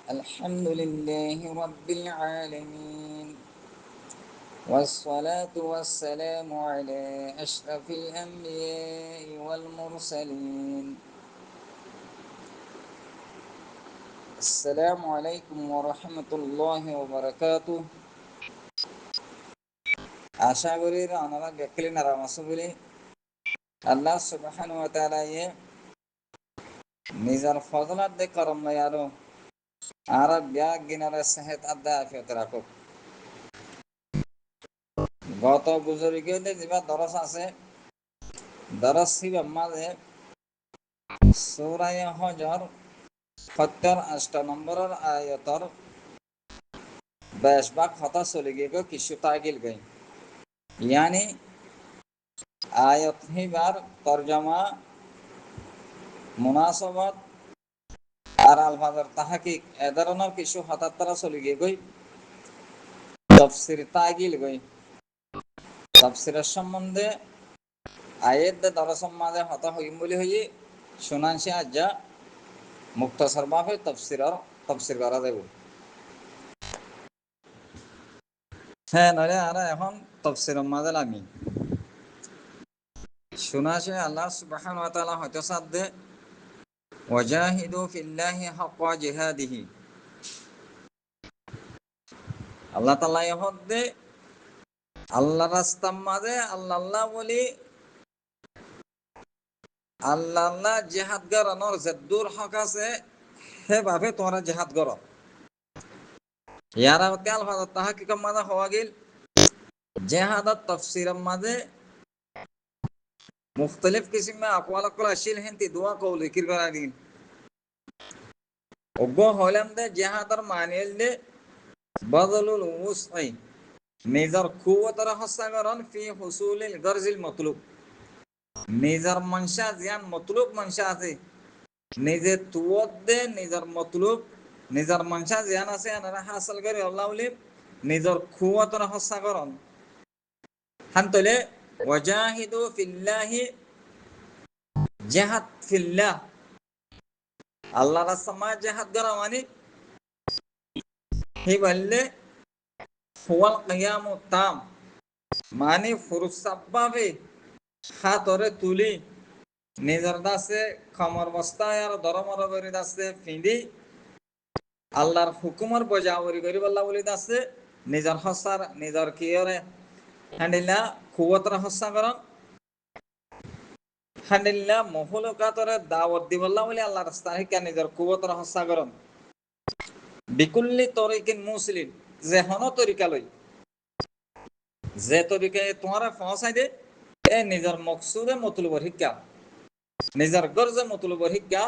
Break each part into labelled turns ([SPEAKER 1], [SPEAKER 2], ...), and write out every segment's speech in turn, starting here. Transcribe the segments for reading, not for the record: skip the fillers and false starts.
[SPEAKER 1] الحمد لله رب العالمين، والصلاة والسلام على أشرف الأنبياء والمرسلين. السلام عليكم ورحمة الله وبركاته. আশা করি আপনারা দেখলেন আর আমার বলে আল্লাহ সুবহানাহু ওয়া তাআলা নিজের ফজলাত দে করম আর ব্যাগ গিনারে সেহত আদা আফিয়ত রাখুক। গত বুজুর্গে যেবা দরস আছে দরস শিব মাঝে সূরা হজর ৭০ নম্বরের আয়াতর ২২ ভাগ হতা চলে গিয়ে কিছু তাগিল গই ইয়ানি আয়াত হিবার তরজমা মুনাসাবাত আর আলফাজের তাহাকিক এ ধরনের কিছু হঠাৎ তারা চলে গিয়ে গই তফসির তাগিল গই তফসিরের সম্বন্ধে আয়াত দরসম মাঝে হতা হইম বলে হই শুনানছি আজ্জা মুক্তসর ভাবে তফসির করা দেব। হ্যাঁ নইলে আর এখন তফসিরের মাঝে লাগি শুনাছে আল্লাহ সুবহানাহু ওয়া তাআলা হয়তো সাধ্যে ওয়াজাহিদু ফিল্লাহি হাক্কা জিহাদিহি। আল্লাহ তাআলা ইহদে আল্লাহ রাস্তার মাঝে আল্লাহ বলি আল্লাহ জিহাদ গরানোর যে দূর হক আছে সেভাবে তোমরা জিহাদ কর। ইয়ারা তেল ভাজা তাহাকিকের মাঝে হওয়া গেল জেহাদত তফসিরের মাঝে মুখতলিফ কিসিমে আকওয়াল কল আসিল হেনতি দোয়া কৌল জিকির করা দিন অজ্ঞ হইলাম দে জেহাদর মানিল দে বদলুল উসআই নিজের কুওয়াতর হস্তাগরণ ফি হুসুলিল গরজিল মতলুব। নিজের মনসা জিয়ান মতলুব মনসা আছে নিজে তুয়ত দে নিজের মতলুব নিজের মনসা জিয়ান আছে আনারা হাসিল করে আল্লাহ বলি নিজের কুওয়াতর হস্তাগরণ হান্তলে ওয়াজাহিদু ফিল্লাহি জিহাদ ফিল্লাহ আল্লাহ রাস্তায় জিহাদ করা মানে হি বললে হুয়াল কিয়ামু তাম মানে ফুরসাভাবে হাতরে তুলি নিজের দাসে খামর বস্তায় আর ধর্মর করে দাসে ফিঁদি আল্লাহর হুকুমর বজাবরি করি বল্লা বলি দাসে নিজের হসার নিজের কিয়রে হান্ডিল্লা কুয়তর হসা করন হান্ডিল্লা মহলকাতরে দাওয়াত দি বল্লা বলি আল্লাহ রাস্তা হিকা নিজের কুয়তর হসা করন বিকুল্লি তরিকিন মুসলিম যে হন তরিকা লই যে তরিকায় তোমারা পৌঁছাই দে এ নিজের মকসুদে মতলুবর শিক্ষা নিজের গর্জে মতলুবর শিক্ষা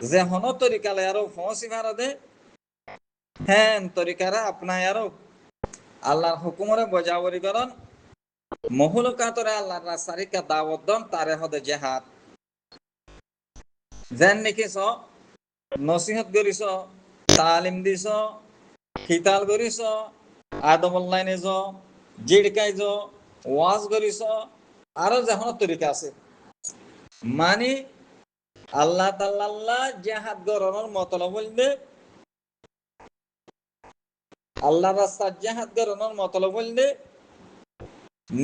[SPEAKER 1] যে হন তরিকালে আরো পৌঁছি ভারতে হ্যাঁ তরিকারা আপনায় আরো আল্লাহর হুকুমরে বজাবরি করন মহুলকাতরে আল্লাহর রাস্তার শিক্ষা দাওয়াত দন তারে হদে জেহাদ যেন নেকিস নসিহত করিস তালিম দিস খিতাল করিস আদব অনলাইনে জিড়কাই ওয়াজ করিস আরো যখন তরিকা আছে মানে আল্লাহ তাল্লাহ জেহাদ গরনের মতলব বলবে আল্লাহ রাস্তার জেহাদ গরনের মতলব বলবে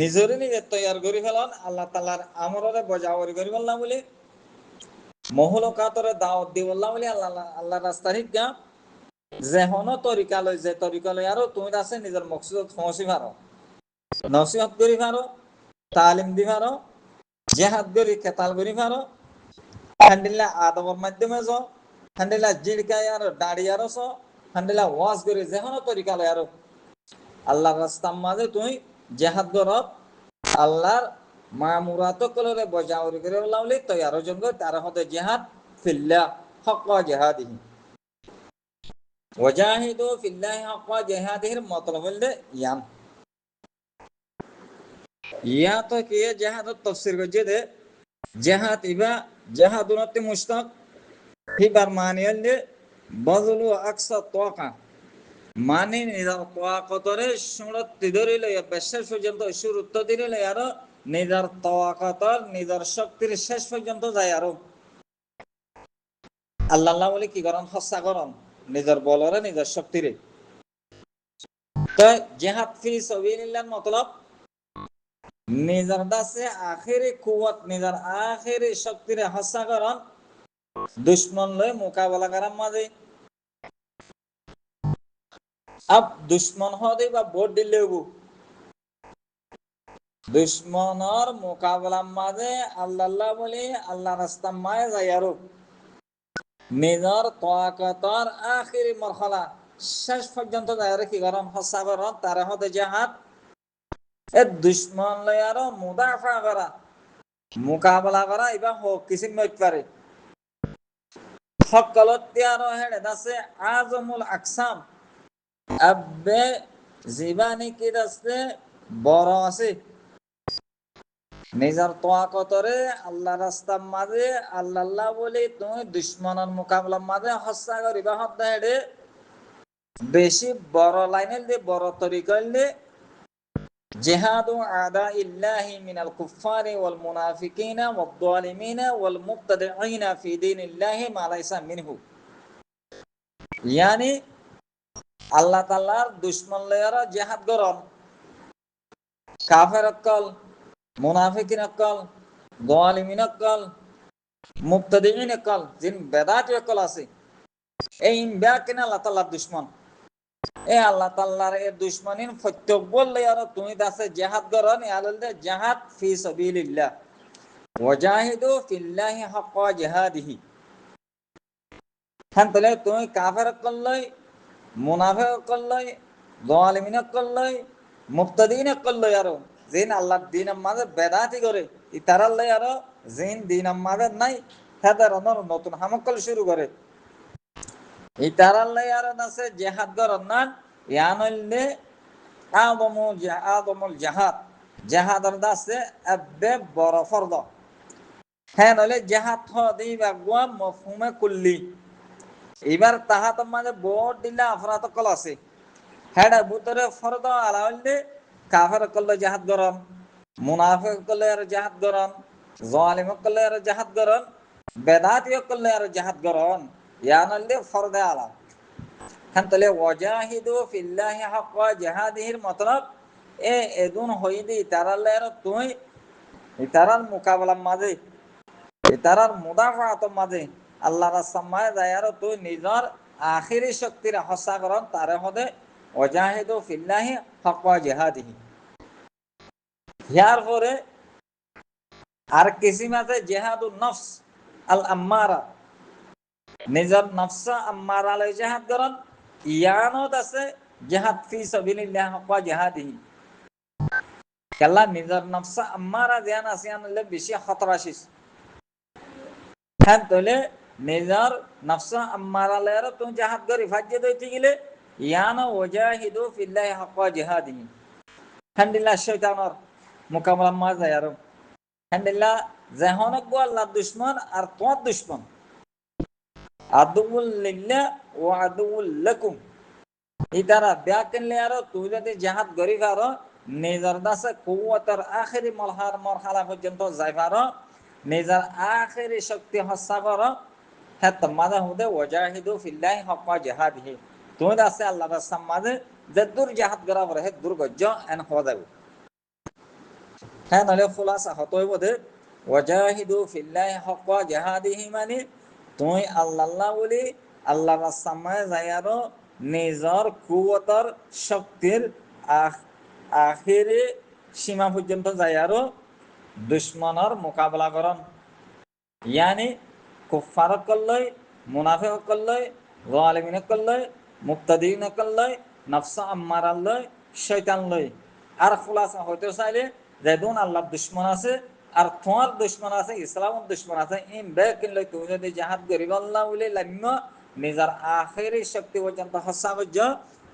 [SPEAKER 1] নিজরে নিজে তৈয়ার করি ফেলন আল্লাহ তাল্লাহর আমরে বজাবরি করি বললাম বলে মহলকাতরে দাওয়াত দি বললাম বলে আল্লাহ আল্লাহ রাস্তার শিক্ষা যে হন তরিকা লই যে তরিকা লই আরো তুমি আছে নিজের মকসুদ পৌঁছি পারো নসিহত করি পারো তালিম দি পারো জেহাদ করি কেতাল করি পারো হান্ডিল্লা আদবর মাধ্যমে হান্ডিল্লা জিড়কাই আর দাড়ি আরো হান্ডিল্লা ওয়াজ করি যে হন তরিকা লই আরো আল্লাহ রাস্তার মাঝে তুই জেহাদ করত আল্লাহর মামুরাত কলরে বজাউরি করে লাউলি তৈয়ার জন তার হতে জেহাদ ফিল্লাহ হক জেহাদিহি ওয়াজাহিদু ফিল্লাহি হক জেহাদিহির মতলব হইলে ইয়ান ইয়া তো কি জেহাদ তাফসীর গজে দে জেহাদ ইবা জেহাদুনতি মুশতাক হিবার মানে হইলে বযলু আকসা তাওকা মানে নিজের তাওয়াকতরে সুরত্তি ধরিলে শেষ পর্যন্ত সুরত্ব দিলে আর নিজের তাওয়াকতর নিজের শক্তির শেষ পর্যন্ত যায় আরো আল্লাহ বলে কি করেন হস্যা করেন নিজের বলরে নিজের শক্তিরে তো জেহাদ ফি সাবিলিল্লাহ মতলব নিজের দাসে আখেরি কুওয়াত নিজের আখেরি শক্তিরে হস্যা করেন দুশ্মন লয় মোকাবেলা করার মাঝে আব দুশ্মন হদে বা ভোট দিলে দুশ্মনের মোকাবেলার মাঝে আল্লাহ বলে আল্লাহ রাস্তা মায়ে যায় আরো নিজের তাকাতর আখিরি মরহলা শেষ পর্যন্ত যায় কি করেন হসা করেন তার হতে জাহাদ এ দুশ্মন লয় আরো মুদাফা করা মোকাবেলা করা এবার হোক কিছু নইতে পারে সকলতে আরো হেড়ে আছে আজমুল আকসাম আব্বে জীবানী কি আছে বড় আছে নিজের তোয়াকতরে আল্লাহ রাস্তার মাঝে আল্লাহ বলে তুমি দুশ্মনের মোকাবিলার মাঝে হস্যা করিবা হতে বেশি বড় লাইনের দিয়ে বড় তরিকার দিয়ে জিহাদু আদা ইল্লাহি মিনাল কুফারি ওয়াল মুনাফিকিনা ওয়াদ যালিমিনা ওয়াল মুবতাদিঈনা ফি দীনিল্লাহি মা লাইসা মিনহু ইয়ানি আল্লাহ তাআলার দুশমন লয়ারা জিহাদ করন কাফের অকল মুনাফিকিন অকল যালিমিন অকল মুবতাদিঈন অকল জিন বেদাত অকল আছে এই ব্যাকিনা আল্লাহ তাআলার দুশমন এ আল্লাহ তাআলার এ দুশমনিন ফত্যক বললে আর তুমি দাসে জিহাদ করন আললে জিহাদ ফি সাবিলিল্লাহ ওয়াজাহিদু ফিল্লাহি হাক্কা জিহাদিহি হ্যাঁ তাহলে তুমি কাফের করলই মুনাফিক করলই যালিমিন করলই মুবতাদিন করলই আর জিন আল্লাহর দ্বীনের মাঝে বেদাতি করে ইতারাল্লাই আর জিন দ্বীনের মাঝে নাই তাদের নতুন হামকল শুরু করে ইতারাল্লাই আর আছে জিহাদ করন না ইয়ানলে আদমুল জাহাদ জাহাদর দাসে আব্বে বড় ফরদ হ্যাঁ নইলে জাহাদ হদি বাগুয়া মফহুমে কুল্লি এবার তাহাত মানে বোর্ড দিলে আফরাত কল আছে হ্যাঁ ভিতরে ফরদ আলা হইলে কাফের করলে জাহাদ গরম মুনাফিক করলে আর জাহাদ গরম জালিম করলে আর জাহাদ গরম বেদাতি করলে আর জাহাদ গরম ইয়ানলে ফরদে আলা হ্যাঁ তাহলে ওয়াজাহিদু ফিল্লাহি হাক্কা জিহাদিহির মতলব এ এদুন হইদি তারালের তুই তারার মোকাবেলার মাঝে তারার মুদাফাতের মাঝে আল্লাহ রাস্তায় যায় আর তুই নিজের আখিরি শক্তির হসা করন তারে হদে ওয়াজাহিদু ফিল্লাহি হাক্কা জিহাদিহি ইয়ার পরে আর কিসিম আছে জিহাদুন নফস আল আম্মারা নিজের নফস আম্মারা লই জিহাদ করন ইয়ানত আছে জিহাদ ফি সাবিলিল্লাহ হাক্কা জিহাদিহি কেলা নিজের নফস আম্মারা জিয়ান আছে আনলে বেশি খতরা আসিস হ্যাঁ তাহলে নিজের নফস আম্মারা লয়ের তুমি জিহাদ করি ফাজ্জে দইতে গেলে ইয়ানা ওয়াজাহিদু ফিল্লাহি হাক্কা জিহাদিহি হান্দিল্লাহ শয়তানর মোকাবেলা মা যায় আর হান্দিল্লাহ যেহনক গো আল্লাহ দুশমন আর তোমার দুশমন আদুউল লিল্লাহ ওয়া আদুউল লাকুম ইতারা ব্যাকেনলে আর তুই যদি জিহাদ করি পারো নিজের দাসে কুওয়াতের আখিরি মরহালা পর্যন্ত যাই পারো নিজের আখিরি শক্তি হস্যা করো হ্যাঁ তোমাদের হুদে ওয়াজাহিদু ফিল্লাহি হাক্কা জিহাদিহি তুমি দাসে আল্লাহ রাস্তার মাঝে যে দূর জিহাদ করা পরে হে দূর গজ্জ এন হওয়া যাবে হ্যাঁ নাহলে খুলাসা হতই বোধে ওয়াজাহিদু ফিল্লাহি হাক্কা জিহাদিহি মানে তুই আল্লাহ বলি আল্লাহ রাস্তার মাঝে যাই আরো নিজের কুওয়াতের শক্তির আখিরি সীমা পর্যন্ত যায় আরো দুশ্মনের মোকাবেলা করন ইয়ানি কুফার করলই মুনাফিক করলই যালিমিন করলই মুবতাদিন করলই নফস আম্মারার লই শয়তান লই আর খুলাসা হইতে চাইলে যেদুন আল্লাহর দুশ্মন আছে আর তোমার দুশ্মন আছে ইসলামের দুশ্মন আছে ইন বেকিন লই তুমি যদি জিহাদ করিব আল্লাহ বলে লাম্য নিজের আখিরি শক্তি পর্যন্ত হসা করছ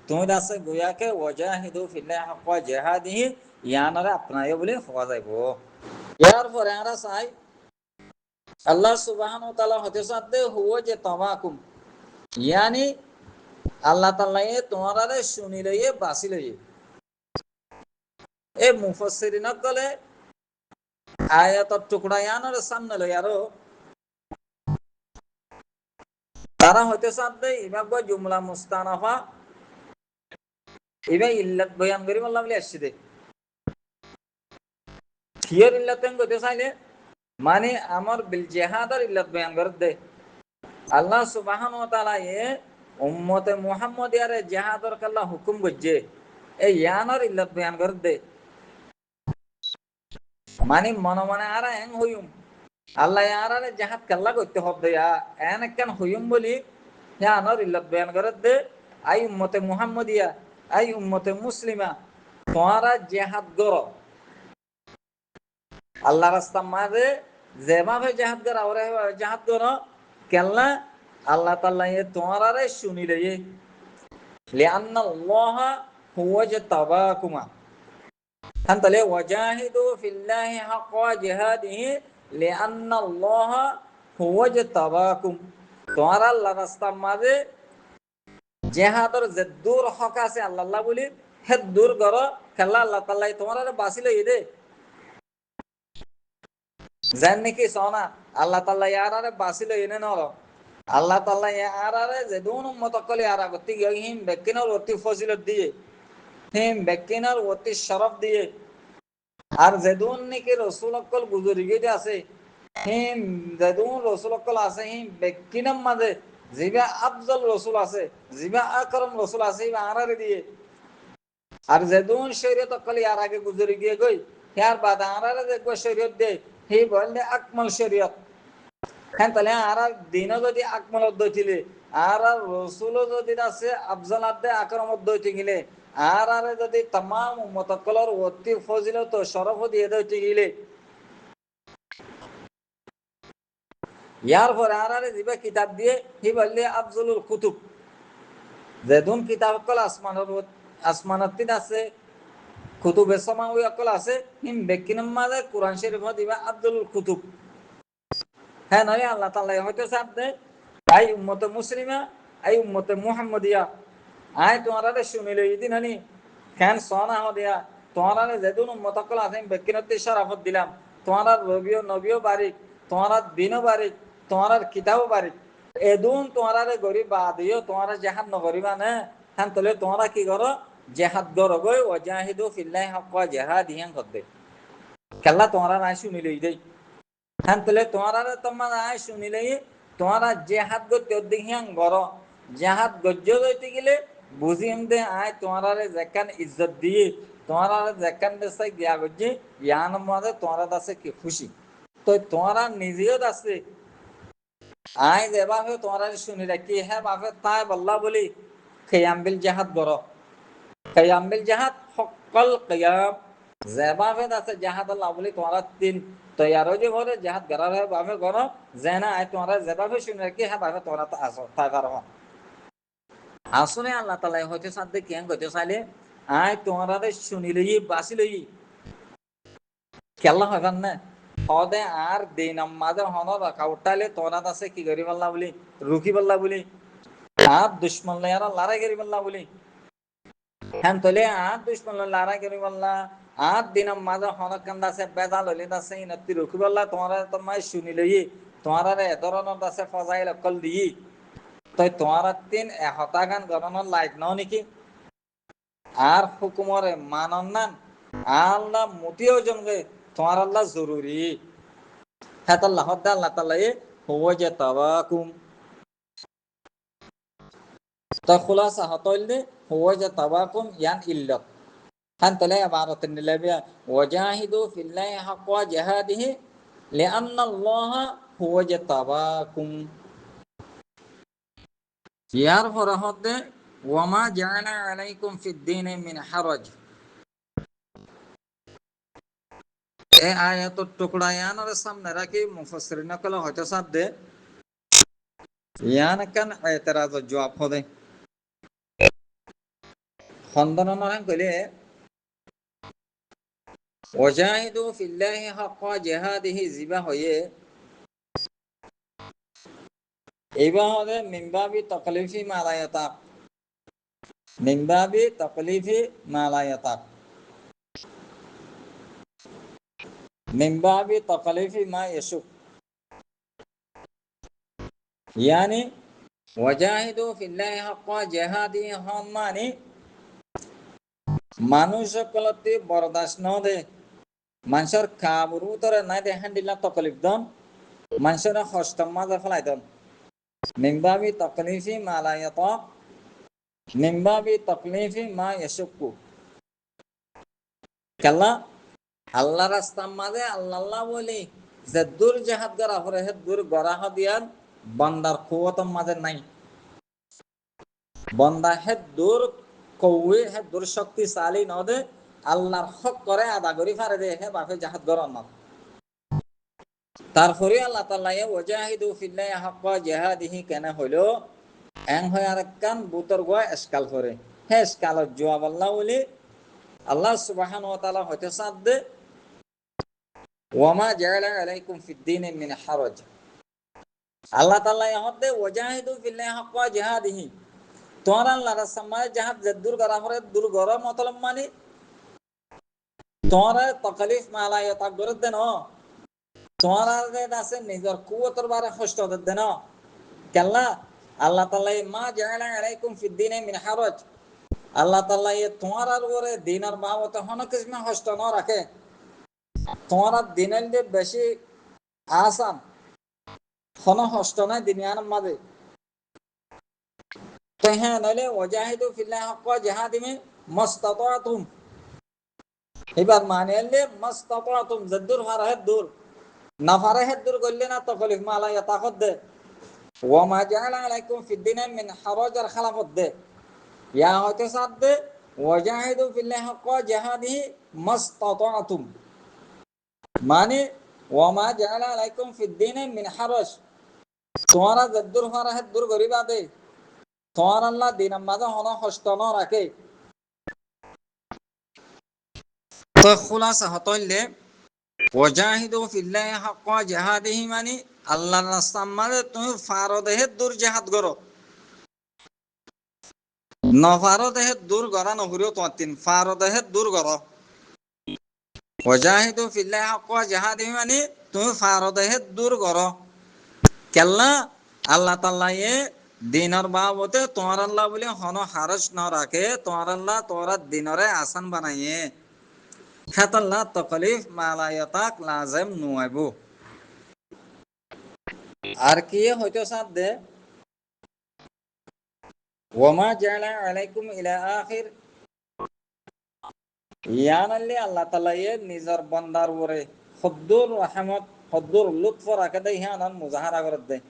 [SPEAKER 1] তুমি আছে গুয়াকে ওয়াজাহিদু ফিল্লাহি হাক্কা জিহাদিহি ইয়ানরে আপনায় বলে হওয়া যাইব ইয়ার পরে আমরা চাই আল্লাহ সুবহানাহু ওয়া তাআলা হতে সাথে হুয়া যে তাওয়াকুম ইয়ানি আল্লাহ তাআলা তোমারে শুনি লইয়ে বাসি লইয়ে এ মুফাসসিরিন কলে আয়াতর টুকরা ইয়ানরে সামনে লই আরো তারা হয়তো সাথে ইবাগ জুমলা মুস্তানাফা ইবা ইল্লাত বয়ান করি বললাম বলে আসছে দে কিয়র ইল্লাতেন কইতে চাইলে মানে আমার বিল জেহাদার ইল্লাত বয়ান করে দে আল্লাহ সুবহানাহু ওয়া তাআলা এ উম্মতে মুহাম্মাদিয়ারে জেহাদর কাল্লা হুকুম গজ্জে এই ইয়ানর ইল্লাত বয়ান করে দে মানে মনে মনে আর এং হইম আল্লাহ ইয়ারারে জেহাদ কাল্লা করতে হবে এন একখান হইম বলি ইয়ানর ইল্লাত বয়ান করে দে আই উম্মতে মুহাম্মাদিয়া আই উম্মতে মুসলিমা তোমরা জেহাদ করো আল্লাহ রাস্তা মাঝে যেভাবে জেহাদ করা ওরে জেহাদ করো কেননা আল্লাহ তাআলা এ তোমরারে শুনিলে লিআন্না আল্লাহ হুয়া তাবাকুমা হান তালে ওয়াজাহিদু ফিল্লাহি হাক্কা জিহাদিহি লিআন্না আল্লাহ হুয়া তাবাকুম তোমরা আল্লাহ রাস্তা মাঝে জেহাদর যে দূর হক আছে আল্লাহ বলি হে দূর করো খেলা আল্লাহ তাআলা তোমরারে বাঁচিলে দে জান নাকি সোনা আল্লাহ তাআলা ইয়ারারে বাঁচিল এনে নর আল্লাহ তাআলা ইয়ারারে যে দুন উম্মত কলি আরা গতি হিম বেকিনার অতি ফজিলত দিয়ে হিম বেকিনার অতি শরফ দিয়ে আর যেদুন নাকি রাসূল অকল গুজরি গিয়ে আছে হিম যেদুন রাসূল অকল আছে হিম বেকিনার মাঝে জিবা আফজল রাসূল আছে জিবা আকরাম রাসূল আছে ইবা আরারে দিয়ে আর যেদুন শরীয়ত অকল ইয়ার আগে গুজরি গিয়ে গই ইয়ার বাদ আরারে দেখব শরীয়ত দে হি বললে আকমল শরীয়ত হ্যাঁ তাহলে আর দিন যদি আকমল অধ্যয় আর রসুল যদি আছে আফজল আদে আকরম অধ্যয় গেলে আর যদি তাম মতকলর অতি ফজিলত শরফ দিয়ে দইতে গেলে ইয়ার পরে আর দিবা কিতাব দিয়ে হি বললে আফজলুল কুতুব যেদুন কিতাব কল আসমানত আছে কুতুবে সমাউই অকল আছে হিম বেকিনম মাঝে কোরআন শরীফ দিবা আব্দুল কুতুব হ্যাঁ নয় আল্লাহ তাআলা হয়তো চাপ দে আই উম্মতে মুসলিমা আই উম্মতে মুহাম্মদিয়া আই তোমারে শুনিলে ইদিন হানি খান সোনা হ দিয়া তোমারে যেদুন উম্মত কল আছে বেকিনতে শরাফত দিলাম তোমার নবীও বারিক তোমার দিনও বারিক তোমার কিতাবও বারিক এদুন তোমারে গরিব বাদিও তোমার জাহাদ নগরিবা না হ্যাঁ তাহলে তোমরা কি করো জেহাদ করো গই ওয়াজাহিদু ফিল্লাহি হাক্কা জিহাদিহি করতে খেলা তোমরা নাই শুনিলে দেই হ্যাঁ তাহলে তোমরা আয় শুনিলে তোমরা জেহাদ করতে দেখিয়াং গর জেহাদ গজ্জ হইতে গেলে বুঝিম দে আয় তোমরা যেখান ইজ্জত দিয়ে তোমরা যেখান দেশে গিয়া গজ্জি ইয়ান মধ্যে তোমরা আছে কি খুশি তো তোমরা নিজেও আছে আয় যেভাবে তোমরা শুনি রাখি হ্যাঁ বাপে তাই বল্লা বলি খেয়ামবিল জেহাদ গর খেয়ামবিল জেহাদ সকল কিয়াম যেভাবে আছে জেহাদ আল্লাহ বলি তোমরা তিন তৈয়ার যে ঘরে জেহাদ করার ভাবে করো যে না তোমরা যেভাবে শুনে রাখি হ্যাঁ ভাবে তোমরা আসো তাই পারো আসলে আল্লাহ তাআলা হয়তো সাথে কেন কইতে চাইলে আয় তোমরা শুনিলেই বাঁচিলেই খেলা হইবার না সদে আর দিন মাঝে হন রাখা উঠাইলে তোমরা আছে কি করি পাল্লা বলি রুখি পাল্লা বলি আর দুশ্মন আর লড়াই করি পাল্লা বলি হ্যাঁ তোলে আর দুশ্মন লড়াই করি পাল্লা আর দিন মাঝে হনক কান্দা আছে বেজাল হইলে আছে ইনতি রুখি পাল্লা তোমার শুনিলেই তোমার এ ধরনের আছে ফজাইল অকল দিই তাই তোমার তিন হতাগান গণনার লাইক নাও নাকি আর হুকুমরে মানন নান আল্লাহ মুতিও জমগে তোমার আল্লাহ জরুরি হ্যাঁ আল্লাহ আল্লাহ তাআলা হুয়া যে তাবাকুম তা খুলাসা হতইলে হুয়া যে তাবাকুম ইয়ান ইল্লাত হ্যাঁ তাহলে ইবারতেন নিলাবিয়া ওয়াজাহিদু ফিল্লাহি হাক্কা জিহাদিহি লিআন্না আল্লাহ হুয়া যে তাবাকুম ইয়ার পরে হতে ওয়ামা জাআলা আলাইকুম ফিদ-দীনি মিন হারাজ এই আয়াতের টুকরা ইয়ানের সামনে রাখি মুফাসসিরিন কল হয়তো সাথ দে ইয়ান কান এতরাজ জবাব হবে খন্দন নয় কইলে ওয়াজাহিদু ফিল্লাহি হাক্কা জিহাদিহি জিবা হয়ে এইবার হবে মিনবাবি তাকলিফি মালায়াতাক মিনবাবি তাকলিফি মালায়াতাক মিনবাবি তাকলিফি মা ইয়াসুক यानी ওয়াজাহিদু ফিল্লাহি হাক্কা জিহাদি হন মানে মানুষ সকলতে বরদাস্ত ন দে মানুষের কাবুর উতরে নাই দে হ্যান্ডিলা তকলিফ দন মানুষের হস্তম মাঝে ফেলাই দন নিম্বাবি তকলিফি মালায়ত নিম্বাবি তকলিফি মা ইয়াশুক্কু কেলা আল্লাহ রাস্তার মাঝে আল্লাহ বলি যে দূর জাহাদ গড়া পরে হে দূর গড়া দিয়ান বন্দার কুয়তম মাঝে নাই বন্দা হে দূর কৌয়ে হে দূর শক্তিশালী নদে আল্লাহর হক করে আদা করি ফারে দে হে বাপে জাহাদ গড়ান না তারপরে আল্লাহ তাআলা ওয়াজাহিদু ফিল্লাহি হাক্কা জিহাদিহি কেন হইলো এং হয় আর কান বুতর গোয়া এসকাল করে হে এসকালত জবাব আল্লাহ বলি আল্লাহ সুবহানাহু ওয়া তাআলা হতে সাদে ওয়ামা জাআলা আলাইকুম ফিদ-দীনি মিন হারাজ আল্লাহ তাআলা ইহতে ওয়াজাহিদু ফিল্লাহি হাক্কা জিহাদিহি তোমরা আল্লাহর রাস্তায় জাহাদ জদ্দুর করা পরে দূর গরম মতলব মানে তোমরা তাকলিফ মালায় তাকবর দেন তোমরা যে আছে নিজের কুওয়াতর বারে কষ্ট দেন কেলা আল্লাহ তাআলা মা জাআলা আলাইকুম ফিদ-দীনি মিন হারাজ আল্লাহ তাআলা তোমার উপরে দিনের বাবতে হন কিসমে কষ্ট ন রাখে তোমার দিনের যে বেশি আসান হন কষ্ট নাই দুনিয়ার মাঝে তো হ্যাঁ নইলে ওয়াজাহিদু ফিল্লাহি হাক্কা জিহাদিহি মাস্তাতাতুম এবার মানে এলে মাস্তাতাতুম যদ্দুর ফারাহে দূর না ফারাহে দূর করলে না তকলিফ মালায়া তাকদ দে ওয়া মা জাআলা আলাইকুম ফিদ-দীনি মিন হারাজার খালাফত দে ইয়া হতে সাদ দে ওয়াজাহিদু ফিল্লাহি হাক্কা জিহাদিহি মাস্তাতাতুম মানে ওয়া মা জাআলা আলাইকুম ফিদ-দীনি মিন হারাজ তোমরা যদ্দুর ফারাহে দূর করিবা দে তোমার আল্লাহ দিনের মাঝে হন কষ্ট ন রাখে তো খুলাসা হতইলে ওয়াজাহিদু ফিল্লাহি হাক্কা জিহাদিহি মানে আল্লাহর রাস্তার মাঝে তুমি ফারদেহে দূর জিহাদ করো নফারদেহে দূর করা নহরিও তোমার তিন ফারদেহে দূর করো ওয়াজাহিদু ফিল্লাহি হাক্কা জিহাদিহি মানে তুমি ফারদেহে দূর করো কেল্লা আল্লাহ তাআলা দিনের বাবতে তোমার আল্লাহ বলে হন হারস ন রাখে তোমার আল্লাহ তোরা দিনরে আসান বানাইয়ে খাতাল্লাহ তকলিফ মালায়াতাক লাজম নুয়াইবু আর কি হইতো সাথ দে ওয়ামা জাআলা আলাইকুম ইলা আখির ইয়ানাল্লি আল্লাহ তাআলা নিজের বান্দার উপরে খুদ্দুর রহমত খুদ্দুর লুৎফ রাখে দেয় হিয়ানান মুজাহারা করে দেয়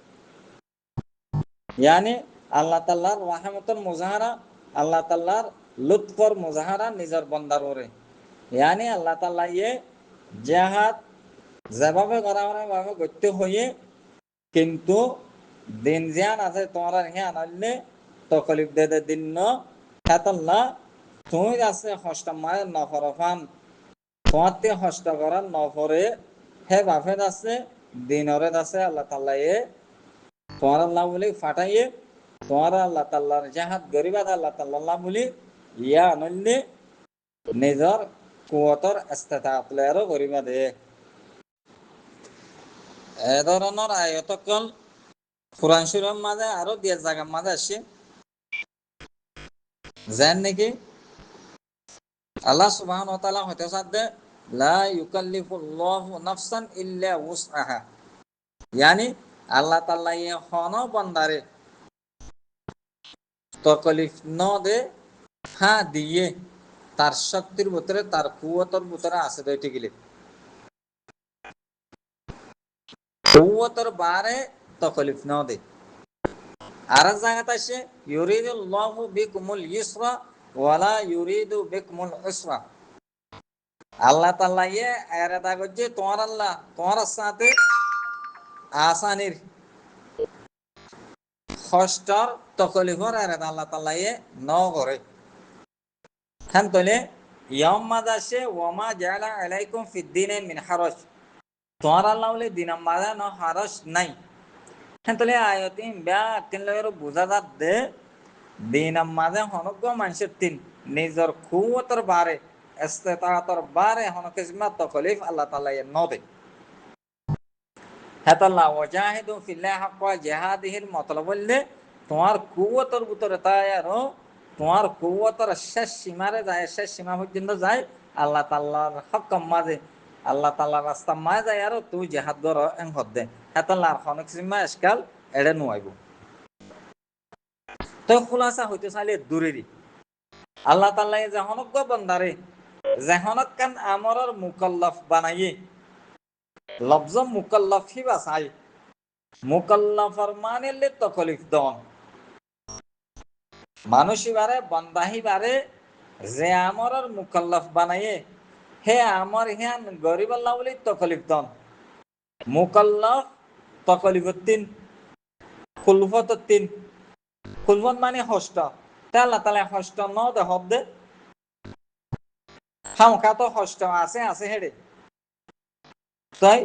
[SPEAKER 1] ইয়ানি আল্লাহ তাআলার রহমতের মুজাহারা আল্লাহ তাআলার লুৎফর মুজাহারা নিজের বান্দার উপরে ইয়ানি আল্লাহ তাআলা জাহাদ যেভাবে করা হয় ভাবে করতে হয়ে কিন্তু দিন জিয়ান আছে তোমরা হিয়া আনলে তকলিফ দে দে দিন ন খাতাল্লাহ তুমি আছে হস্ত মায় নফরফান তোমাতে হস্ত করার নফরে হে বাফেদ আছে দিনরে আছে আল্লাহ তাআলা তোমার আল্লাহ বলি ফাটাইয়ে তোমার আল্লাহ তাআলার জাহাদ গরিবাদ আল্লাহ তাআলা বলি ইয়া আনলে নিজর কুওয়াতর ইস্তিতাআত লেরো গরিবাদে এ ধরনের আয়াতকল কোরআন শরীফের মাঝে আরো দিয়ে জায়গার মাঝে আসে জান নাকি আল্লাহ সুবহানাহু ওয়া তাআলা হতে সাথে লা ইউকাল্লিফুল্লাহু নাফসান ইল্লা উসআহা ইয়ানি আল্লাহ তাআলা হনো বান্দারে তকলিফ ন দে হ্যাঁ দিয়ে তার শক্তির ভিতরে তার কুওয়াতর ভিতরে আছে দইটি গিলে কুওয়াতর বারে তকলিফ ন দে আর জায়গাতে আসে ইউরিদুল্লাহু বিকুমুল ইসরা ওয়ালা ইউরিদু বিকুমুল উসরা আল্লাহ তাআলা এরাদা করছে তোমার আল্লাহ তোমার সাথে আসানির কষ্টর তকলিফর এরাদা আল্লাহ তাআলা ন করে খান তলে ইয়াম মাঝে আসে ওয়ামা জাআলা আলাইকুম ফিদ-দীনি মিন হারাজ তোমার আল্লাহ বলে দিনের মাঝে ন হারস নাই হ্যাঁ তাহলে আয়তিন ব্যাগ কিনলে বোঝা যাত দে দিনের মাঝে হনক মানুষের তিন নিজের কুওয়াতর বারে ইস্তিতাআতর বারে হনক ইসমা তকলিফ আল্লাহ তাআলা নদে হেতাল্লাহ ওয়াজাহিদু ফিল্লাহি হাক্কা জিহাদিহির মতলব বললে তোমার কুয়াতর ভিতরে তাই আরো তোমার কুয়াতর শেষ সীমারে যায়, শেষ সীমা পর্যন্ত যায় আল্লাহ তাল্লাহর হকম মাঝে, আল্লাহ তাল্লাহর রাস্তা মায় যায় আরো তুই জেহাদ গর এং হদ্দে হেতাল্লাহর খনক সীমা এসকাল এড়ে নুয়াইব। তো খুলাসা হইতে চাইলে দূরেরই আল্লাহ তাল্লাহ যেহনক বন্দারে যেহনক কান আমরর মুকল্লফ বানাইয়ে লফজ মুকল্লফ হি বাসাই মুকল্লফর মানে লে তকলিফ দন মানুষই বারে বন্দাহি বারে যে আমরর মুকল্লফ বানাইয়ে হে আমর হিয়ান গরিব আল্লাহ বলি তকলিফ দন মুকল্লফ তকলিফুদ্দিন খুলফতুদ্দিন খুলফত মানে হস্ত তে আল্লাহ তাআলা হস্ত ন দে হদ্দে হামকা তো হস্ত আছে আছে হেডে তাই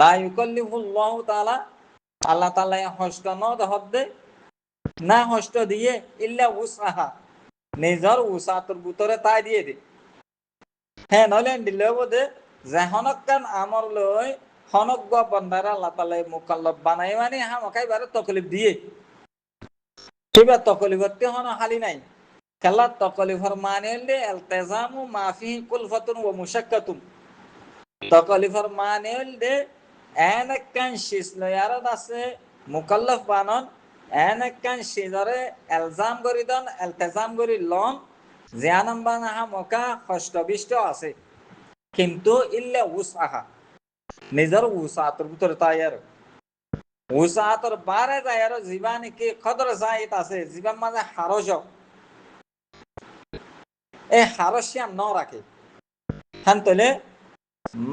[SPEAKER 1] লা ইউকাল্লিফুল্লাহু তাআলা আল্লাহ তাআলা হস্ত ন দে হদ্দে না হস্ত দিয়ে ইল্লা উসাহা নিজর উসাতর ভিতরে তাই দিয়ে দে হ্যাঁ নইলে দিলে বোধে যে হনক কান আমর লই হনক গ বন্দারা আল্লাহ তাআলা মুকাল্লাফ বানাই মানে হামকাই বারে তকলিফ দিয়ে কিবা তকলিফতে হন হালি নাই খেলা তকলিফর মানে হলে ইলতিজামু মাফি কুলফাতুন ওয়া মুশাক্কাতুন তকলিফর মানে হলে এনে কান শিস লয়ারত আছে মুকাল্লাফ বানন এনে কান শিজরে ইলজাম করি দন ইলতিজাম করি লন জিয়ানাম বানা মকা কষ্টবিষ্ট আছে কিন্তু ইল্লা উসআহা নিজর উসাতর ভিতরে তায়ার উসাতর বারে যায়ার জীবানি কি কদর জায়ত আছে জীবান মাঝে হারজ এই হারসিয়ান ন রাখে হান তলে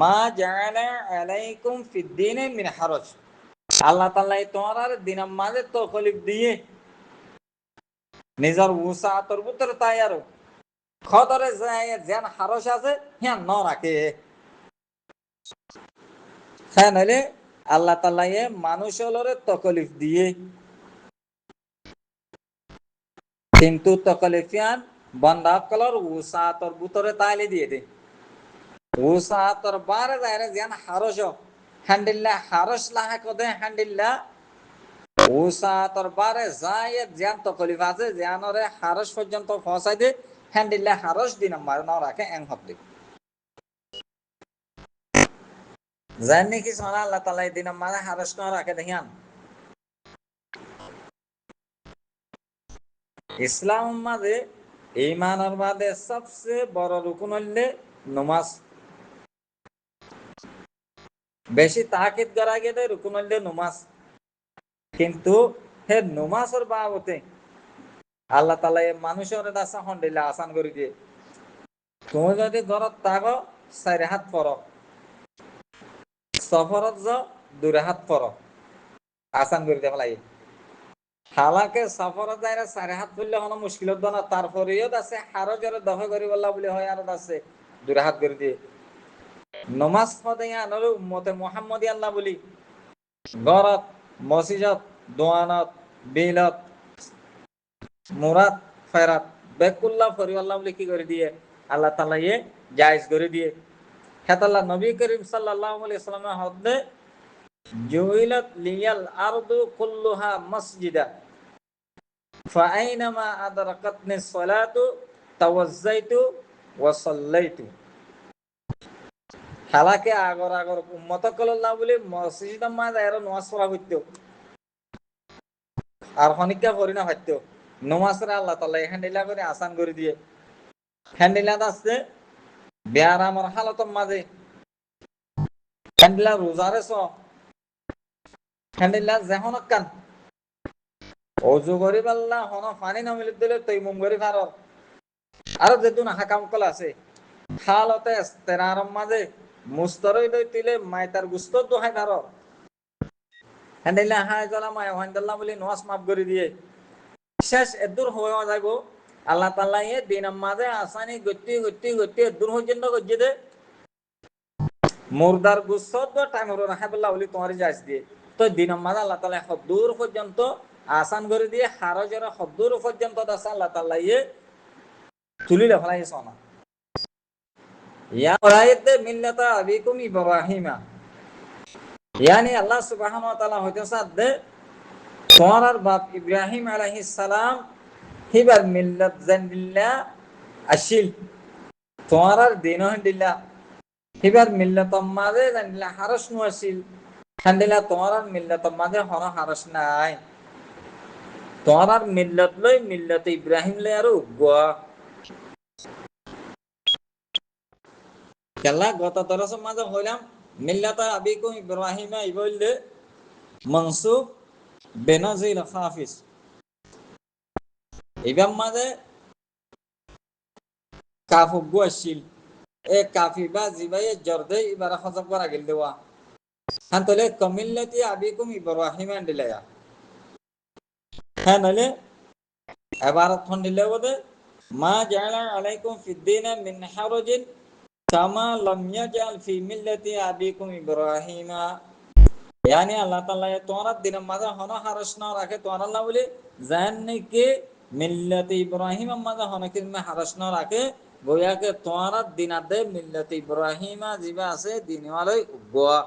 [SPEAKER 1] মা জাআলা আলাইকুম ফিদ্দিনে মিন হারজ আল্লাহ তাআলা তোমার দিনের মাঝে তকলিফ দিয়ে নিজর উসাতর ভিতরে তায়ার কদরে যায় যেন হারস আছে হিয়ান ন রাখে হ্যাঁ নইলে আল্লাহ তাআলা মানুষলরে তকলিফ দিয়ে কিন্তু তকলিফিয়ান বান্দা কলর উসাতর ভিতরে তাইলে দিয়ে দে উসাতর বারে যায় যেন হারস হান্ডিল্লা হারস লাহা কদে হান্ডিল্লা উসাতর বারে যায় যেন তকলিফ আছে যেনরে হারস পর্যন্ত পৌঁছাই দে হান্ডিল্লা হারস দিন মার ন রাখে এং হদ্দে জানি কি সোনা আল্লাহ তাআলা দিন মারে হারস ন রাখে দেখিয়ান ইসলাম মাঝে ঈমানের মাঝে সবচেয়ে বড় রুকন হইলে নমাজ বেশি তাকিদ করা গেলে রুকন হইলে নমাজ কিন্তু হে নমাজের বাবতে আল্লাহ তাআলা মানুষের দাসা হন্ডিলা আসান করে দিয়ে তুমি যদি ঘরত থাকো 4 হাত পড়ো সফরত যাও 2 হাত পড়ো আসান করে দিয়ে ফেলাই হালাকে সফরত যাইরা 4 হাত পড়লে কোনো মুশকিলত না তারপরেও আছে হারজের দফা করি বল্লা বলে হয় আর আছে 2 হাত করে দিয়ে নমাজ পড়ে আনর উম্মতে মুহাম্মদি আল্লাহ বলি ঘরত মসজিদত দোয়ানত বিলত মুরাদ ফেরাত বেকুল্লাহ ফরি আল্লাহ বলে কি করে দিয়ে আল্লাহ তাআলা জায়েজ করে দিয়ে হেতাল্লাহ নবী করিম সাল্লাল্লাহু আলাইহি ওয়াসাল্লাম হদে জুইলাত লিয়াল আরদু কুল্লুহা মসজিদা ফাআইনামা আদরাকাতনি সলাতু তাওয়াজ্জাইতু ওয়া সাল্লাইতু হালাকে আগর আগর উম্মত কল্লাহ বলে মসজিদে মা যায় নামাজ পড়া হইতো আর খনিকা করি না হইতো নমাজরে আল্লাহ তাআলা হ্যান্ডেলা করে আসান করে দিয়ে হ্যান্ডেলাত আছে বেয়ারামর হালতর মাঝে হ্যান্ডেলা রোজারে স হ্যান্ডেলা যেহনক কান অজু করি পাল্লা হন পানি নামিলে দিলে তৈমুম করি ভার আর যেতুন হাকাম কল আছে হালতে তেরারম মাঝে মুস্তরই দই তিলে মাইতার গুস্ত দোহাই ভার হ্যান্ডেলা হাই জ্বালা মায় হান্দাল্লাহ বলি নামাজ মাফ করে দিয়ে শেষ এদুর হয়ে যাইব আল্লাহ তাআলা দিন মাঝে আসানি গতি গতি গতি এদুর পর্যন্ত গজি দে মুর্দার গুসত টাইম রাখা বললা বলি তোমার যাইস দিয়ে তো দিন মাঝে আল্লাহ তাআলা দূর পর্যন্ত আসান করে দিয়ে হারজের দূর পর্যন্ত দাসা আল্লাহ তাআলা তুলিলে ফেলাই সোনা ইয়া রাইতে মিল্লাতা আবিকুম ইব্রাহিমা ইয়ানি আল্লাহ সুবহানাহু ওয়া তাআলা হইতে সাদে তোমার বাপ ইব্রাহিম আলাইহিস সালাম হিবার মিল্লাত জানিল্লা আসিল তোমার দিন হন্ডিল্লা হিবার মিল্লাতম মাঝে জানিল্লা হারস নু আসিল হান্ডিলা তোমার মিল্লাতম মাঝে হন হারস নাই তোমার মিল্লত লই মিল্লত ইব্রাহিম লই আর উগ্গা কেলা গত দরস মাঝে হইলাম মিল্লাত আবিকুম ইব্রাহিমা ইবইলে মনসুব বেনজিল হাফিজ এবার মাঝে কাফুগ্গু আসিল এ কাফি বা জিবাই জর্দে ইবার হজব করা গেল দেওয়া হ্যাঁ তাহলে কমিল্লাতি আবিকুম ইব্রাহিম আন্ডিলায়া হ্যাঁ নাহলে এবার থন দিলে বোধে মা জাআলা আলাইকুম ফিদ্দিনা মিন হারাজিন কামা লাম ইয়াজআল ফি মিল্লাতি আবিকুম ইব্রাহিমা यानी अल्लाह ताला ये तोरा दिन माजा होना हरसना रखे तोरा अल्लाह बोले जानने के मिल्लत इब्राहिम माजा होना कि में हरसना रखे गोया के तोरा दिन दे मिल्लत इब्राहिम जीवा से दिन वाले गोया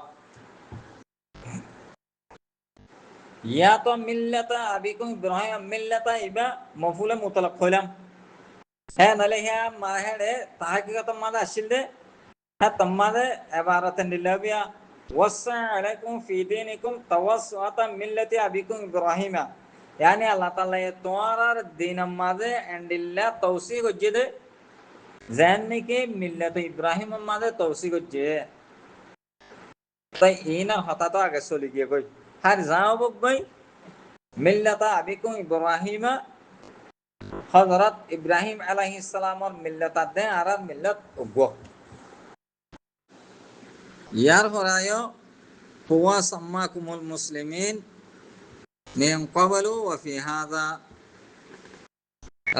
[SPEAKER 1] या तो मिल्लत अबिकुम इब्राहिम मिल्लत इबा मफूल मुतलक खोलम है नले है माहेडे ताहकीकत माजा अशिल दे है तम्मादे इबारत निलबिया वस्सा अलैकुम फी दीनिकुम तवस्सुअता मिल्लति अबिकुम इब्राहिम यानी अल्लाह ताला ये तुम्हारा दिन माजे एंडिल्ला तौसीक उज्जिदे जानने के मिल्लत इब्राहिम माजे तौसीक उज्जे तो इना हता तो आगे चली गए कोई हर जाओ बक गई मिल्लत अबिकुम इब्राहिम हजरत इब्राहिम अलैहिस्सलाम और मिल्लत दे आरा मिल्लत उग्गो यार होरायो हुआ सम्माकुमुल मुस्लिमीन मिन क़बलु व फी हाज़ा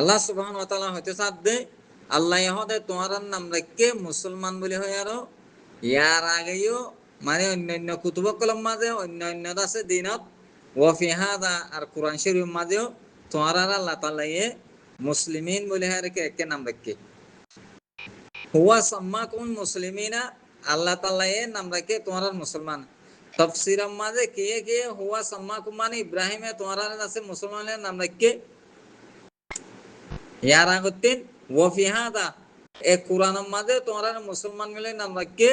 [SPEAKER 1] আল্লাহ সুবহানাহু ওয়া তাআলা হতে সাথে আল্লাহ ইহদে তোমার নাম রেখে মুসলমান বলে হয় আর ইয়ার আগেও মানে অন্যান্য কুতুব কলম মাঝে অন্যান্য আছে দিনত ওয়া ফি হাযা আর কোরআন শরীফ মাঝেও তোমার আল্লাহ তাআলা এ মুসলিমিন বলে হয় রেখে একে নাম রেখে হুয়া সাম্মাকুম মুসলিমিনা আল্লাহ তাআলা এ নাম রেখে তোমার মুসলমান তফসির মাঝে কে হুয়া সাম্মাকুম মানে ইব্রাহিমে তোমার আছে মুসলমানের নাম রেখে यार आगुत्तीन वो फिहादा एक कुरान मादे तुम्हारा मुसलमान मिले नाम रखे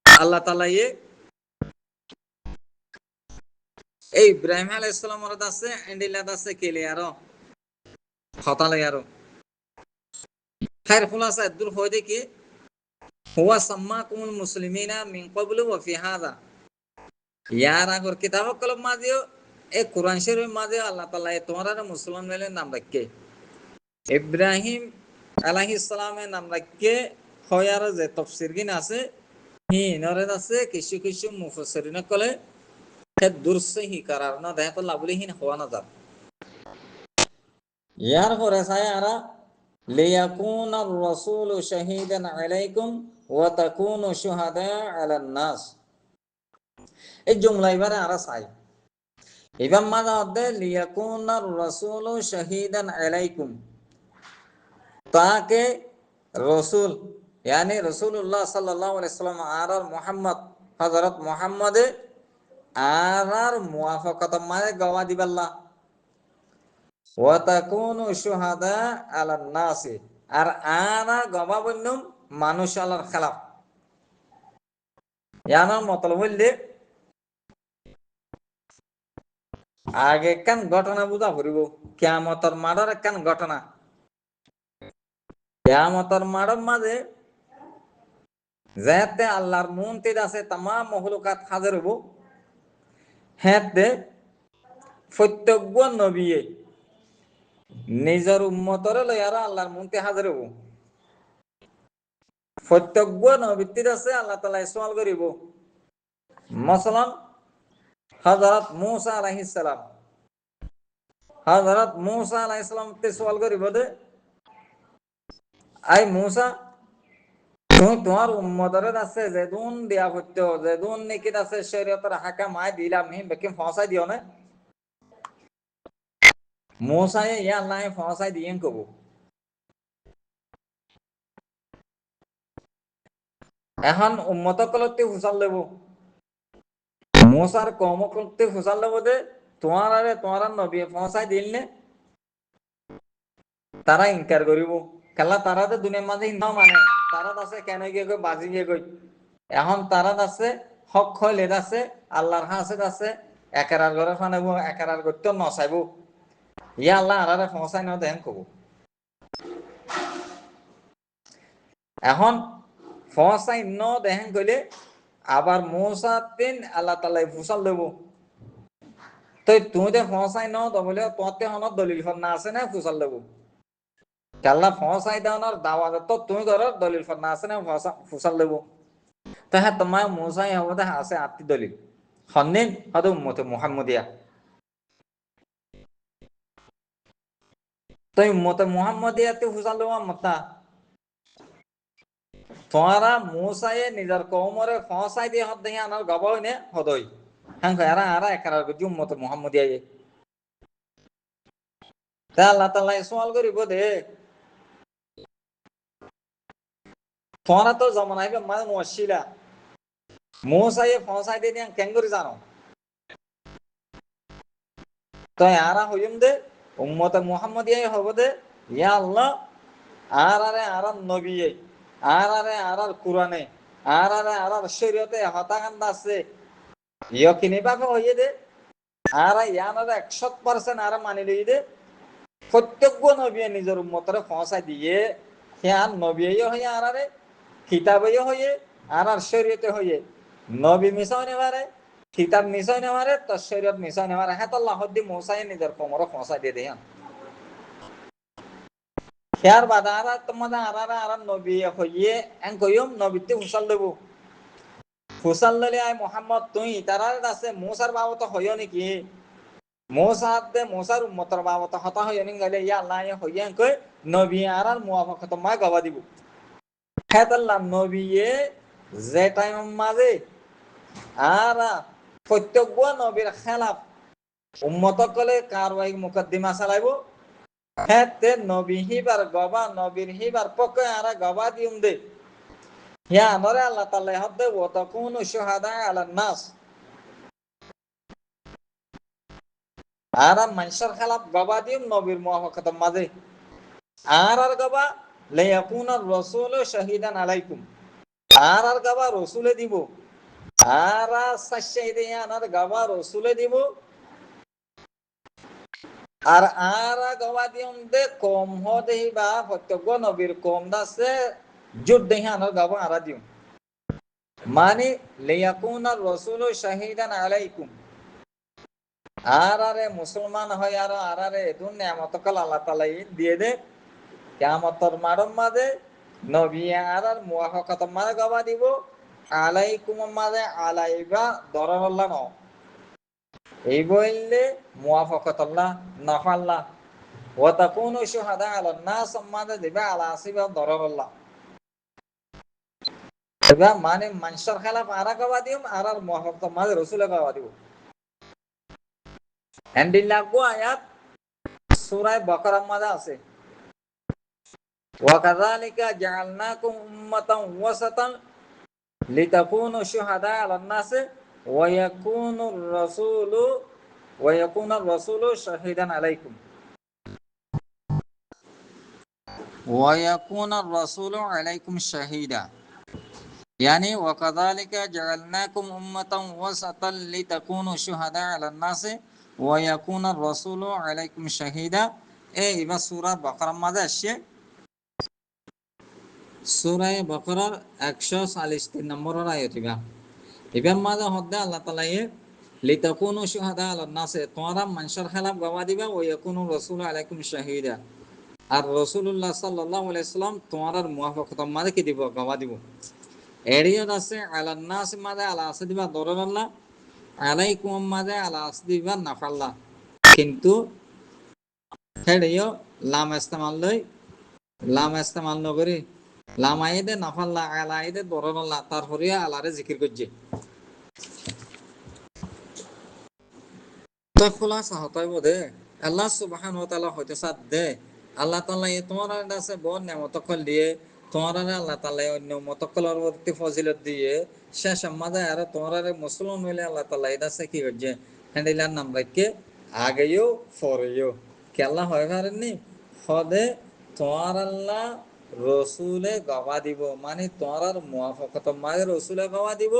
[SPEAKER 1] अल्लाह ताला ये इब्राहिम अलैहिस सलाम और दासे एंडिला दासे के लिए यारो खाता ले यारो खैर खुलासा दूर हो दे कि हुआ सम्माकुमुल मुस्लिमीना मिन क़ब्लु व फी हादा यार अगर किताब कलम मादियो एक कुरान शरीफ मादियो अल्लाह ताला ये तुम्हारा मुसलमान मिले नाम रखे ইব্রাহিম আলাইহিস সালামের নাম রাখকে হয়ার যে তাফসীর গিন আছে হি নরে আছে কিছু কিছু মুফাসসিরিন কলে হে দুরসে হি করার না দেহ লাবলিহীন হওয়া না যাত ইয়ার পরে সায়ারা লিয়াকুনা আর-রাসূলু শাহীদান আলাইকুম ওয়া তাকুনু শুহাদা আলান নাস এই জুমলা এবারে আরা চাই এবার মানে হচ্ছে লিয়াকুনা আর-রাসূলু শাহীদান আলাইকুম ताकि रसूल यानी रसूलुल्लाह सल्लल्लाहु अलैहि वसल्लम are Mohammad Hazrat Mohammad are मुआफाकत माने गवाह दिबल्ला ওয়া তাকুনু শুহাদা আলান নাসি আর আনা গওয়া বন্যম মানুষ আলার খেলাফ ইয়ানোর মতলব হইলে আগে কান ঘটনা বুঝা পড়িব কিয়ামতের মাডার কান ঘটনা কিয়ামতের মাডার মাঝে যাতে আল্লাহর মুনতিদ আছে তাম মখলুকাত হাজির হব হেতে প্রত্যেক নবীয়ে নিজের উম্মতরে লইয়ারা আল্লাহর মুনতি হাজির হব প্রত্যেক নবীর আছে আল্লাহ তাআলা সওয়াল করিব মাসালান হযরত মূসা আলাইহিস সালাম হযরত মূসা আলাইহিস সালাম তে সওয়াল করিব দে আই মূসা তুমি তোমার উম্মতরে আছে যেদুন দিয়া হইতো যেদুন নেকি আছে শরীয়তের হাকাম আই দিলাম হি বেকিম ফসাই দিও না মূসা ইয়া আল্লাহ ফসাই দিয়েন কব এখন উম্মত কলতে হুসাল লেব মূসার কওম কলতে হুসাল লেব দে তোমার নবী পৌঁছাই দিল নে তারা ইনকার করিব কেলা তারা তো দুনিয়ার মাঝে ইন্দাও মানে তারা আছে কেন গিয়ে গই বাজি গিয়ে গই এখন তারা আছে হক খলেদ আছে আল্লাহর হাসেদ আছে একেরার ঘরে ফানাবো একেরার করতে নচাইব ইয়া আল্লাহ আরারে পৌঁছাই ন দেখেন কব এখন পৌঁছাই ন দেখেন কইলে আবার মৌসাতিন আল্লাহ তালাই ফুসাল দেব তো তুমি তো পৌঁছাই ন তো বলে তোমাতে হনত দলিল না আছে না ফুসাল দেব আল্লাহ পৌঁছাই দেওয়ার দাওয়া তো তুমি ধরো দলিল না আছে না ফুসাল দেব তো হ্যাঁ তোমার মৌসাই হবো আছে আটটি দলিল সন্নিন হয়তো উম্মতে মুহাম্মদিয়া তো উম্মতে মুহাম্মদিয়াতে ফুসাল দেব মতা তোমারা মৌসাইয়ে নিজের কৌমরে পৌঁছাই দিয়ে হদ দেখি আনার গবাই নে হদই হ্যাঁ এরা আরা একার উম্মতে মুহাম্মদিয়া তা আল্লাহ তাআলা সওয়াল করিব দে তোমরা তো জমানাইবে মানে মুশিলা মৌসাইয়ে পৌঁছাই দিয়ে কেন করে জানো তো আরা হইম দে উম্মতে মুহাম্মদিয়াই হব দে ইয়া আল্লাহ আর নবী আর কোরআনে আর শরীয়তে হতাকান্দা আছে ইয় কিনিবাকে হইয়ে দে আর ইয়ানার 100% আর মানি লই দে প্রত্যেক নবী নিজের উম্মতরে পৌঁছাই দিয়ে হিয়ান নবী হইয়ে আরারে কিতাবে হইয়ে আর শরীয়তে হইয়ে নবী মিশাও নেবারে কিতাব মিশাও নেবারে তো শরীয়ত মিশাও নেবারে হ্যাঁ তো আল্লাহ দি মৌসাই নিজের কোমরে পৌঁছাই দিয়ে দেন হেয়ার বাদা আর তোমাদের আর নবী হইয়ে এন কইম নবীতে হুসাল দেব হুসাল ললে আই মোহাম্মদ তুই তারার আছে মৌসার বাবত হইয় নাকি মৌসাদ দে মৌসার উম্মতর বাবত হতা হইয় নি গেলে ইয়া আল্লাহ হইয়ে কই নবী আর মুওয়াফাকত মা গবা দিব হ্যাঁ আল্লাহ নবীয়ে যে টাইম মাঝে আর প্রত্যেক নবীর খেলাফ উম্মত কলে কারওয়াই মুকদ্দিমা চালাইব হেতে নবী হিবার গবা নবীর হিবার পকে আর গবা দিউম দে হিয়া নরে আল্লাহ তাআলা হদে ও তাকুনু শুহাদা আলান নাস আর মানুষের খেলাফ গবা দিউম নবীর মুওয়াফাকত মাঝে আর গবা লিয়াকুনা রাসূলু শাহিদান আলাইকুম আর গবা রাসূলে দিব আর সাশাইদে আর গবা রাসূলে দিব আর গবা দিউম দে কম হদে বা প্রত্যেক নবীর কম দাসে জুট দেহি আনার গাবা আরা দিউম মানে লিয়াকুনা রাসূলু শাহিদান আলাইকুম আরে মুসলমান হয় আরে এদুন নিয়ামত কাল আল্লাহ তাআলা দিয়ে দে কিয়ামতের মারম মাঝে নবী আর মুওয়াফাকত মাঝে গবা দিব আলাইকুম মাঝে আলাইবা দরাল্লাহ ন এই বললে মুওয়াফাকত আল্লাহ নাফাল্লাহ ওয়া তাকুনু শুহাদা আলান নাস মাঝে দিবা আলা আসিবা দরাল্লাহ এবার মানে মানুষের খেলাফ আরা গবা দিম আর মুওয়াফাকত মাঝে রাসূলে গবা দিব এন্ডিল লাগবো আয়াত সূরা বাকারার মাঝে আছে ওয়া কাযালিকা জাআলনাকুম উম্মাতান ওয়াসাতান লিতাকুনু শুহাদা আলান নাস ওয়া ইয়াকুনুর রাসূলু শাহিদান আলাইকুম ওয়া ইয়াকুনুর রাসূলু আলাইকুম শাহিদা يعني وكذلك جعلناكم أمة وسطا لتكونوا شهداء على الناس ويكون الرسول عليكم شهيدا এবার সূরা বাকারার মাঝে আসছে সূরা বাকারার 143 নম্বরের আয়াত এবার মাঝে হদ্দে আল্লাহ তাআলা লিতাকুনু শুহাদা আলান নাস তোমরা মানুষের খেলাফ গওয়া দিবা ওয়া ইয়াকুনু রাসূলু আলাইকুম শাহিদা আর রাসূলুল্লাহ সাল্লাল্লাহু আলাইহি সাল্লাম তোমার মুওয়াফাকত মাঝে কি দিব গওয়া দিব এরিয়ত আছে আলান নাস মাঝে আলা আছে দিবা দরাল্লাহ আলাইকুম মাঝে আলা আছে দিবা নাফাল্লাহ কিন্তু হেডিও লাম ইস্তেমাল নগরি লাম আইদে নাফাল্লাহ আলা আইদে দরাল্লাহ তারপরে আলারে জিকির করছে তো খুলাসা হতাই বোধে আল্লাহ সুবহানাহু ওয়া তাআলা হইতে সাদ দে আল্লাহ তাআলা তোমার কাছে বড় নিয়ামত কল দিয়ে তোমার আল্লাহ তাআলা অন্য মতকলের প্রতি ফজিলত দিয়ে শেষ মাঝে আর তোমার মুসলমান হইলে আল্লাহ তাআলা এটা সে কি করছে হ্যান্ডেলার নাম রাখকে আগেও পরেও কেল্লা হয় পারেননি হদে তোমার আল্লাহ রসুলে গবা দিব মানে তোমার মুয়াফাকত মাঝে রসুলে গবা দিব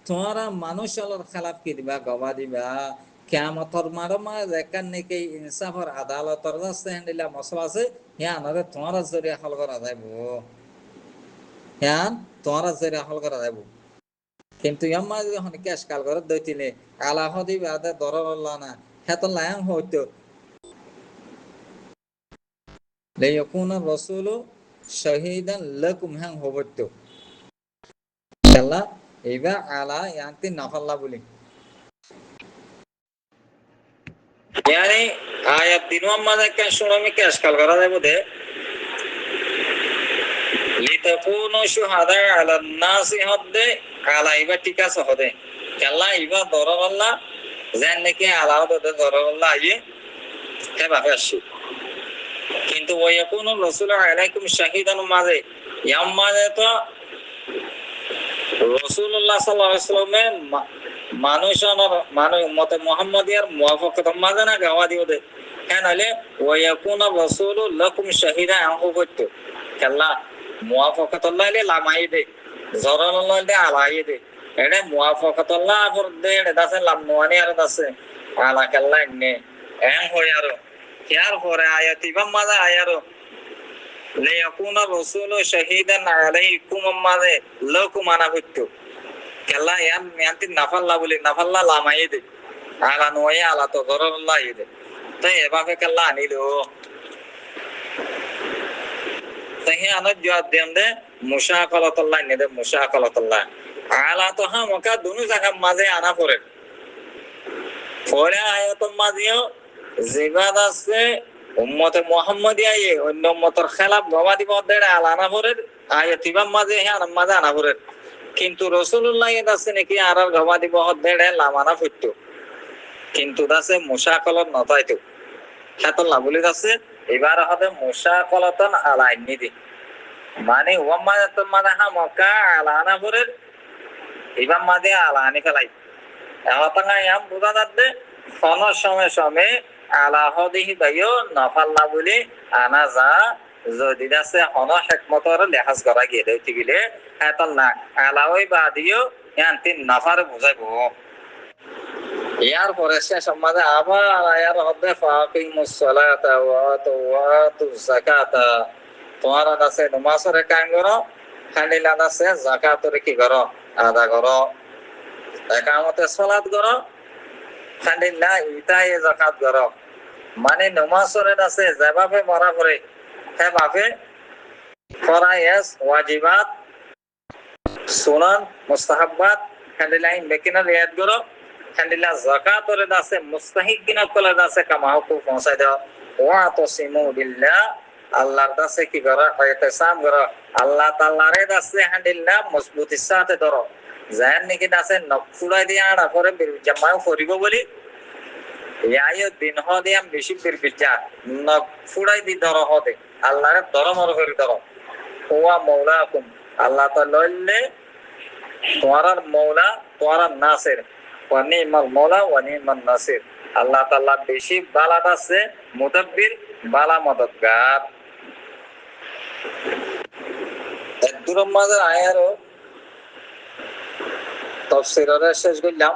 [SPEAKER 1] তোমারা মানুষ আলোর খেলাফ কি দিবা গবা দিবা কেমতর মারো মাঝে দেখার নাকি ইনসাফর আদালতর রাস্তা হ্যান্ডিলা মশলা আছে হ্যাঁ আনারে তোমার জরিয়া হল করা যাইব হ্যাঁ তোমার জরিয়া হল করা যাইব কিন্তু ইয়াম্মা যখন কেস কাল করে দইতিলে আলা হদি বাদে দরর না হেত লায়াং হইতো লেয়াকুনা রাসূলু শাহীদান লাকুম হাং হবতো আল্লাহ এইবা আলা ইয়ান্তি নাফাল্লা বলি yani ayat দিনম মানে কেন শুনমি কেস কাল করা যাইব দে লিতাকুনু শুহাদা আলা নাসি হদে আলা ইবা ঠিক আছে হদে আল্লাহ ইবা দরর আল্লাহ যেন নাকি আলা হদে দরর আল্লাহ আইয়ে হে বাপে আসি কিন্তু ওয়াকুনু রাসূলু আলাইকুম শাহীদান মাঝে ইয়াম মাঝে তো রাসূলুল্লাহ সাল্লাল্লাহু আলাইহি ওয়াসাল্লামে মানুষ উম্মতে মুহাম্মাদিয়ার মুওয়াফাকত মাঝে না গাওয়া দিও দে কেন হলে ওয়াকুনু রাসূলু লাকুম শাহীদা আহু করতে আল্লাহ মুওয়াফাকতুল্লাহ লে লামাই দে জরাল্লাহ দে আলাই দে এটা মুওয়াফাকতুল্লাহ পর দে এটা আছে লামওয়ানি আর আছে আলা কাল্লাহ নে এন হয় আর ইয়ার পরে আয়াত ইবাম মাঝে আয়ারো লিয়াকুনা রাসূলু শাহীদান আলাইকুম মাঝে লাকুম আনা হইতো কেল্লা ইয়ান মিয়ান্তি নাফাল্লা বলি নাফাল্লা লামাই দে আলা নয় আলা তো দরল্লাহ দে তাই এভাবে কেল্লা আনিলো তাই আনার জবাব দেন দে মুশাকালাতুল্লাহ নে দে মুশাকালাতুল্লাহ আলা তো হা মকা দুনু জায়গা মাঝে আনা পড়ে পরে আয়াতের মাঝেও জিবাদ আছে উম্মতে মুহাম্মাদিয়া অন্য উম্মতের খেলাফ গবা দিব দেড় আলানা পড়ে আয়াত ইবাম মাঝে হ্যাঁ মাঝে আনা পড়ে কিন্তু রাসূলুল্লাহ এর আছে নাকি আর গবা দিব দেড় লামানা ফুটতো কিন্তু দাসে মুশাকালত নতাইতো খাতল্লা বলি আছে এবার হবে মুশাকালাতন আলাইনি দি মানে ওয়াম্মাত মানে হা মক্কা আলানা পড়ে ইবাম মাঝে আলানি ফেলাই এতঙ্গা ইয়াম বুঝা যাচ্ছে সময় সময় আলাহদিহি দাইও নফাল্লা বলে আনা যা যদি আছে হন হেকমতর লেহাজ করা গিয়ে দেয় গেলে এতল না আলাহই বা দিও ইয়ান্তি নফার বুঝাইব ইয়ার পরে সে সমাজে আবার ইয়ার হবে ফাকিমুস সালাতা ওয়া আতুজ যাকাতা তোমার আছে নমাজের কাম করো খালিলা আছে যাকাতের কি করো আদা করো একামতে সালাত করো খালিল্লা ইতাই যাকাত করো মানে নমাজের আছে যেভাবে মরা পড়ে সেভাবে ফরায়েজ ওয়াজিবাত সুনান মুস্তাহাব্বাত খালিলাই বেকিনা রিয়াত করো খালিলা যাকাতের আছে মুস্তাহিক কিনা কলে আছে কামাহকু পৌঁছাই দাও ওয়া তাসিমু বিল্লাহ আল্লাহর কাছে কি করো ইহতিসাম করো আল্লাহ তাআলার কাছে হান্দিল্লাহ মজবুতির সাথে ধরো যার নাকি আছে নফুলাই দিয়ে আড়া করে জামাও করিব বলি ইয়ায় দিন হদে আম বেশি ফির বিচা নফুলাই দি ধরো হদে আল্লাহর ধরো মর করে ধরো ওয়া মাওলাকুম আল্লাহ তাআলা লইলে তোমার মাওলা তোমার নাসির ওয়া নিমাল মাওলা ওয়া নিমান নাসির আল্লাহ তাআলা বেশি বালাদ আছে মুদাব্বির বালা মদদগার এক দুরম মাঝে আয়ারও তফসিরের শেষ করলাম